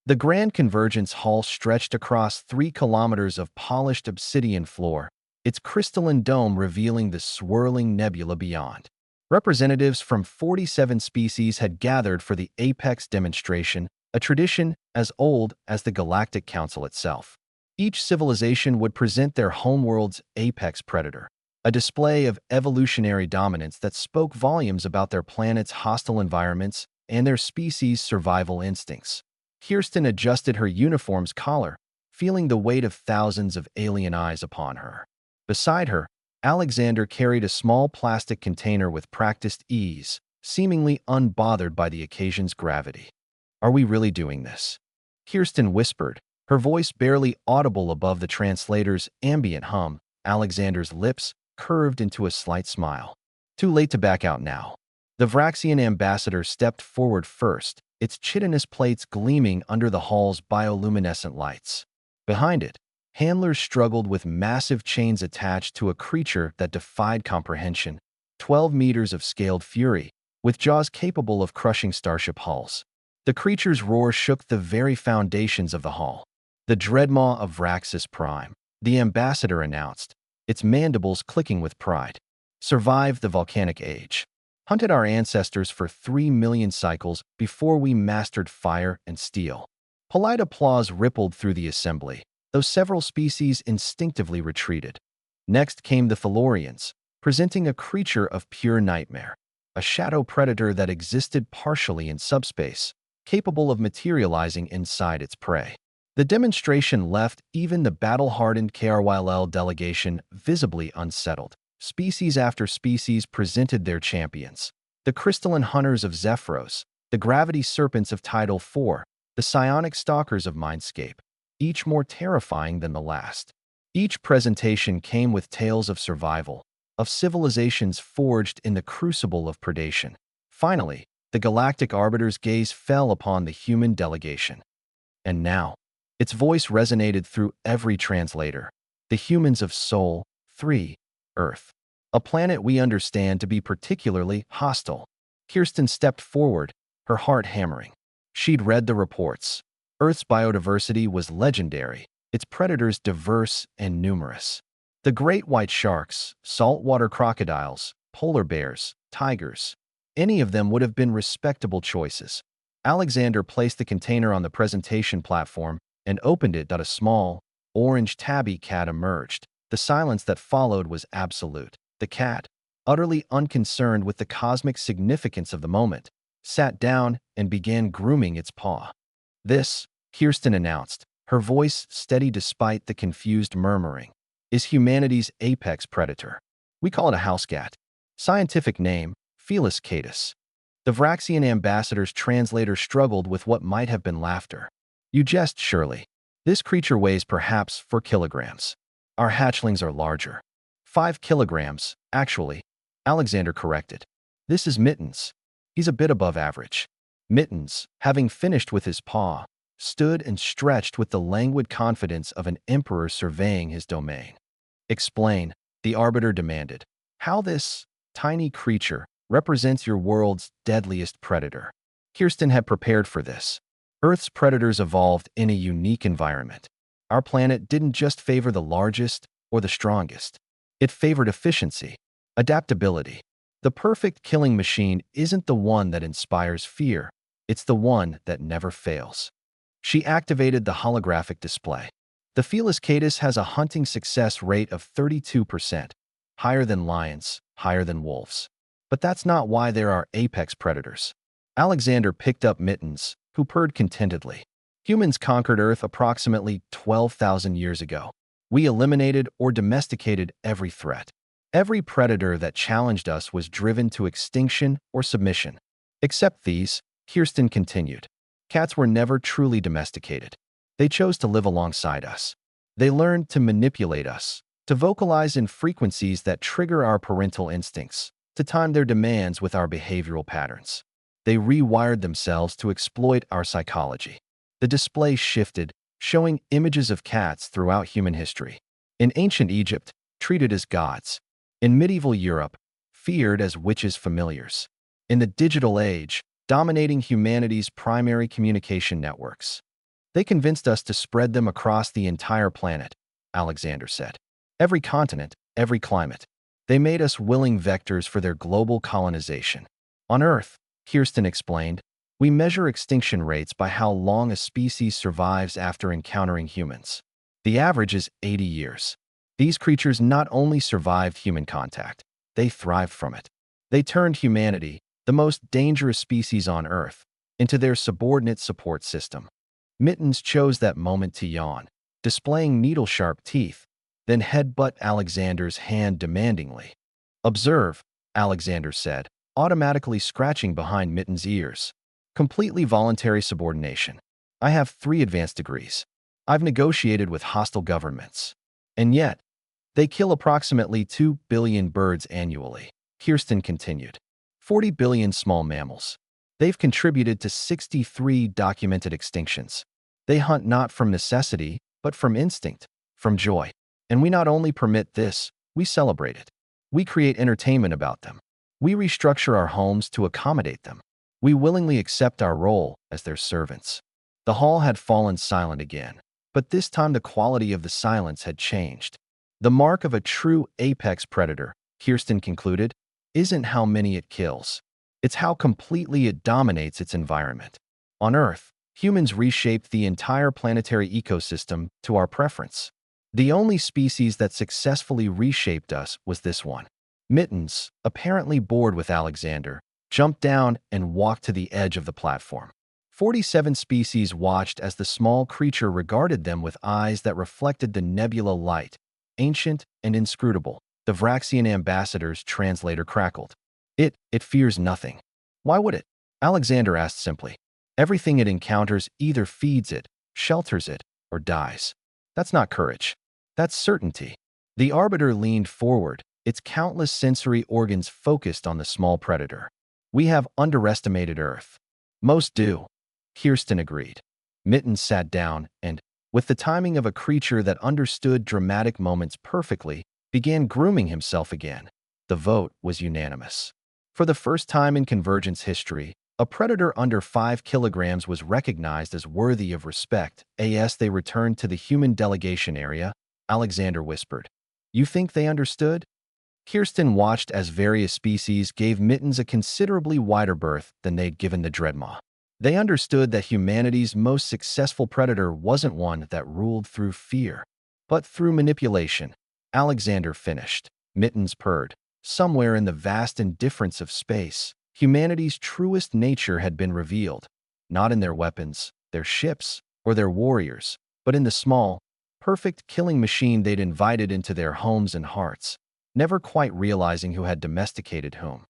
The Grand Convergence Hall stretched across 3 kilometers of polished obsidian floor, its crystalline dome revealing the swirling nebula beyond. Representatives from 47 species had gathered for the Apex demonstration, a tradition as old as the Galactic Council itself. Each civilization would present their homeworld's apex predator, a display of evolutionary dominance that spoke volumes about their planet's hostile environments and their species' survival instincts. Kirsten adjusted her uniform's collar, feeling the weight of thousands of alien eyes upon her. Beside her, Alexander carried a small plastic container with practiced ease, seemingly unbothered by the occasion's gravity. "Are we really doing this?" Kirsten whispered, her voice barely audible above the translator's ambient hum. Alexander's lips curved into a slight smile. "Too late to back out now." The Vraxian ambassador stepped forward first, its chitinous plates gleaming under the hall's bioluminescent lights. Behind it, handlers struggled with massive chains attached to a creature that defied comprehension, 12 meters of scaled fury, with jaws capable of crushing starship hulls. The creature's roar shook the very foundations of the hall. "The Dreadmaw of Vraxis Prime," the ambassador announced, its mandibles clicking with pride. "Survived the volcanic age. Hunted our ancestors for 3 million cycles before we mastered fire and steel." Polite applause rippled through the assembly, though several species instinctively retreated. Next came the Thalorians, presenting a creature of pure nightmare, a shadow predator that existed partially in subspace, capable of materializing inside its prey. The demonstration left even the battle-hardened KRYL delegation visibly unsettled. Species after species presented their champions. The crystalline hunters of Zephyros, the gravity serpents of Tidal IV, the psionic stalkers of Mindscape, each more terrifying than the last. Each presentation came with tales of survival, of civilizations forged in the crucible of predation. Finally, the Galactic Arbiter's gaze fell upon the human delegation. And now, its voice resonated through every translator. "The humans of Sol 3, Earth. A planet we understand to be particularly hostile." Kirsten stepped forward, her heart hammering. She'd read the reports. Earth's biodiversity was legendary, its predators diverse and numerous. The great white sharks, saltwater crocodiles, polar bears, tigers. Any of them would have been respectable choices. Alexander placed the container on the presentation platform and opened it. A small, orange tabby cat emerged. The silence that followed was absolute. The cat, utterly unconcerned with the cosmic significance of the moment, sat down and began grooming its paw. "This," Kirsten announced, her voice steady despite the confused murmuring, "is humanity's apex predator. We call it a house cat. Scientific name, Felis catus." The Vraxian ambassador's translator struggled with what might have been laughter. "You jest, surely. This creature weighs perhaps 4 kilograms. Our hatchlings are larger. 5 kilograms, actually," Alexander corrected. "This is Mittens. He's a bit above average." Mittens, having finished with his paw, stood and stretched with the languid confidence of an emperor surveying his domain. "Explain," the arbiter demanded, "how this tiny creature represents your world's deadliest predator." Kirsten had prepared for this. Earth's predators evolved in a unique environment. Our planet didn't just favor the largest or the strongest. It favored efficiency, adaptability. The perfect killing machine isn't the one that inspires fear, it's the one that never fails. She activated the holographic display. The Felis catus has a hunting success rate of 32%, higher than lions, higher than wolves. But that's not why there are apex predators. Alexander picked up Mittens, who purred contentedly. "Humans conquered Earth approximately 12,000 years ago. We eliminated or domesticated every threat. Every predator that challenged us was driven to extinction or submission. Except these," Kirsten continued. "Cats were never truly domesticated. They chose to live alongside us. They learned to manipulate us, to vocalize in frequencies that trigger our parental instincts, to time their demands with our behavioral patterns. They rewired themselves to exploit our psychology." The display shifted, showing images of cats throughout human history. In ancient Egypt, treated as gods. In medieval Europe, feared as witches' familiars. In the digital age, dominating humanity's primary communication networks. They convinced us to spread them across the entire planet, Alexander said. Every continent, every climate. They made us willing vectors for their global colonization. On Earth, Kirsten explained, we measure extinction rates by how long a species survives after encountering humans. The average is 80 years. These creatures not only survived human contact, they thrived from it. They turned humanity, the most dangerous species on Earth, into their subordinate support system. Mittens chose that moment to yawn, displaying needle-sharp teeth, then headbutt Alexander's hand demandingly. Observe, Alexander said, automatically scratching behind Mitten's ears. Completely voluntary subordination. I have 3 advanced degrees. I've negotiated with hostile governments. And yet, they kill approximately 2 billion birds annually. Kirsten continued. 40 billion small mammals. They've contributed to 63 documented extinctions. They hunt not from necessity, but from instinct, from joy. And we not only permit this, we celebrate it. We create entertainment about them. We restructure our homes to accommodate them. We willingly accept our role as their servants. The hall had fallen silent again, but this time the quality of the silence had changed. The mark of a true apex predator, Kirsten concluded, isn't how many it kills. It's how completely it dominates its environment. On Earth, humans reshaped the entire planetary ecosystem to our preference. The only species that successfully reshaped us was this one. Mittens, apparently bored with Alexander, jumped down and walked to the edge of the platform. 47 species watched as the small creature regarded them with eyes that reflected the nebula light, ancient and inscrutable. The Vraxian ambassador's translator crackled. It fears nothing. Why would it? Alexander asked simply. Everything it encounters either feeds it, shelters it, or dies. That's not courage. That's certainty. The arbiter leaned forward, its countless sensory organs focused on the small predator. We have underestimated Earth. Most do. Kirsten agreed. Mitten sat down and, with the timing of a creature that understood dramatic moments perfectly, began grooming himself again. The vote was unanimous. For the first time in Convergence history, a predator under 5 kilograms was recognized as worthy of respect. As they returned to the human delegation area, Alexander whispered, "You think they understood?" Kirsten watched as various species gave Mittens a considerably wider berth than they'd given the Dreadmaw. They understood that humanity's most successful predator wasn't one that ruled through fear, but through manipulation. Alexander finished. Mittens purred. Somewhere in the vast indifference of space, humanity's truest nature had been revealed, not in their weapons, their ships, or their warriors, but in the small, perfect killing machine they'd invited into their homes and hearts, never quite realizing who had domesticated whom.